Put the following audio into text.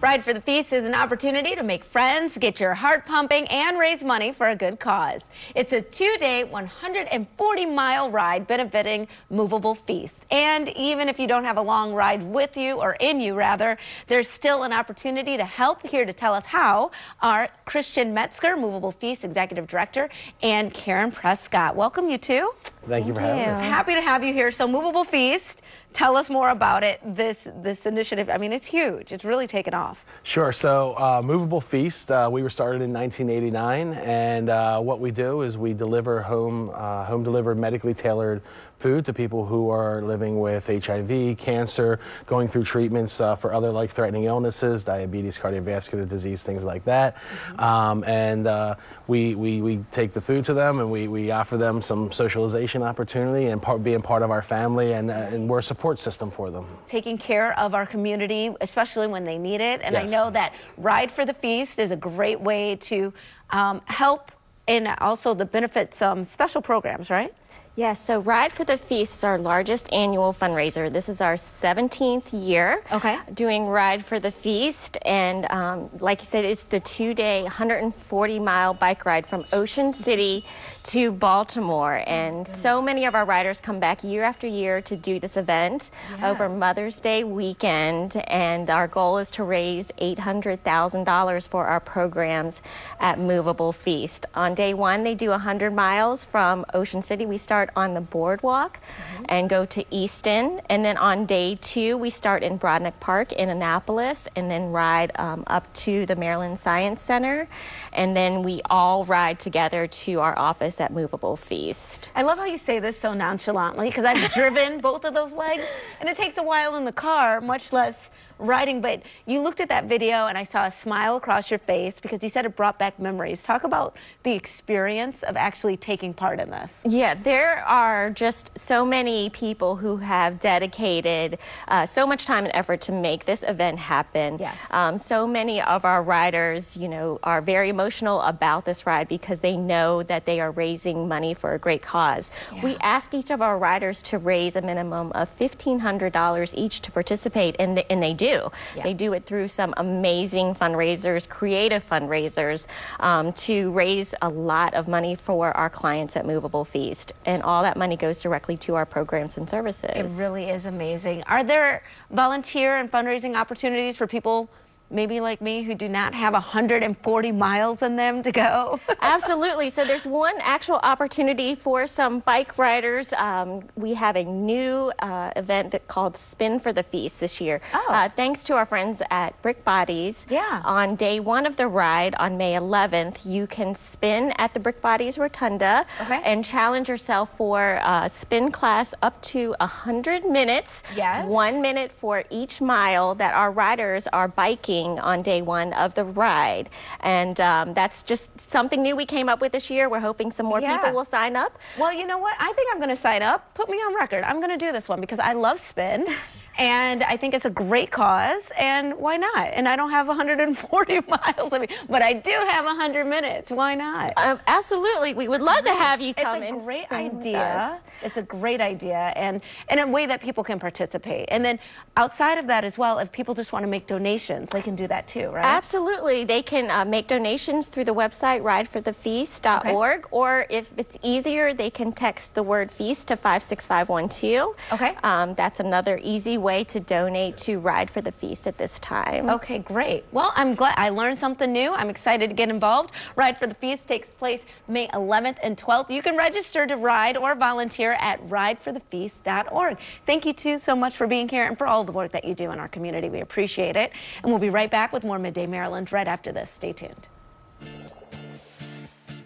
Ride for the Feast is an opportunity to make friends, get your heart pumping, and raise money for a good cause. It's a two-day, 140-mile ride benefiting Moveable Feast. And even if you don't have a long ride with you, or in you rather, there's still an opportunity to help. Here to tell us how are Christian Metzger, Moveable Feast Executive Director, and Karen Prescott. Welcome, you two. Thank you for having us. Happy to have you here. So Moveable Feast, tell us more about it, this initiative. I mean, it's huge. It's really taken off. Sure. So Moveable Feast, we were started in 1989, and what we do is we deliver home delivered medically tailored food to people who are living with HIV, cancer, going through treatments for other life-threatening illnesses, diabetes, cardiovascular disease, things like that. We take the food to them, and we offer them some socialization opportunity and being part of our family, and we're a support system for them. Taking care of our community, especially when they need it. And yes. I know that Ride for the Feast is a great way to help, and also the benefits special programs, right? Yes, so Ride for the Feast is our largest annual fundraiser. This is our 17th year doing Ride for the Feast. And like you said, it's the two-day, 140-mile bike ride from Ocean City to Baltimore. And so many of our riders come back year after year to do this event over Mother's Day weekend. And our goal is to raise $800,000 for our programs at Moveable Feast. On day one, they do 100 miles from Ocean City. We start on the boardwalk and go to Easton, and then on day two we start in Brodnick Park in Annapolis, and then ride up to the Maryland Science Center, and then we all ride together to our office at Moveable Feast. I love how you say this so nonchalantly, because I've driven both of those legs, and it takes a while in the car, much less riding. But you looked at that video and I saw a smile across your face because you said it brought back memories. Talk about the experience of actually taking part in this. Yeah, there are just so many people who have dedicated so much time and effort to make this event happen. Yes. So many of our riders, you know, are very emotional about this ride because they know that they are raising money for a great cause. Yeah. We ask each of our riders to raise a minimum of $1,500 each to participate, and they do. Yeah. They do it through some amazing fundraisers, creative fundraisers, to raise a lot of money for our clients at Moveable Feast. And all that money goes directly to our programs and services. It really is amazing. Are there volunteer and fundraising opportunities for people maybe like me who do not have 140 miles in them to go? Absolutely. So there's one actual opportunity for some bike riders. We have a new event called Spin for the Feast this year. Thanks to our friends at Brick Bodies. Yeah. On day one of the ride on May 11th, you can spin at the Brick Bodies Rotunda and challenge yourself for a spin class up to 100 minutes. Yes. 1 minute for each mile that our riders are biking on day one of the ride. And that's just something new we came up with this year. We're hoping some more people will sign up. Well, you know what? I think I'm going to sign up. Put me on record. I'm going to do this one because I love spin. And I think it's a great cause, and why not? And I don't have 140 miles, but I do have 100 minutes. Why not? Absolutely. We would love to have you come and It's a great idea. It's a great idea, and in a way that people can participate. And then outside of that as well, if people just want to make donations, they can do that too, right? Absolutely. They can make donations through the website rideforthefeast.org, or if it's easier, they can text the word feast to 56512. That's another easy way to donate to Ride for the Feast at this time. Okay, great. Well, I'm glad I learned something new. I'm excited to get involved. Ride for the Feast takes place May 11th and 12th. You can register to ride or volunteer at rideforthefeast.org. Thank you two so much for being here and for all the work that you do in our community. We appreciate it. And we'll be right back with more Midday Maryland right after this. Stay tuned.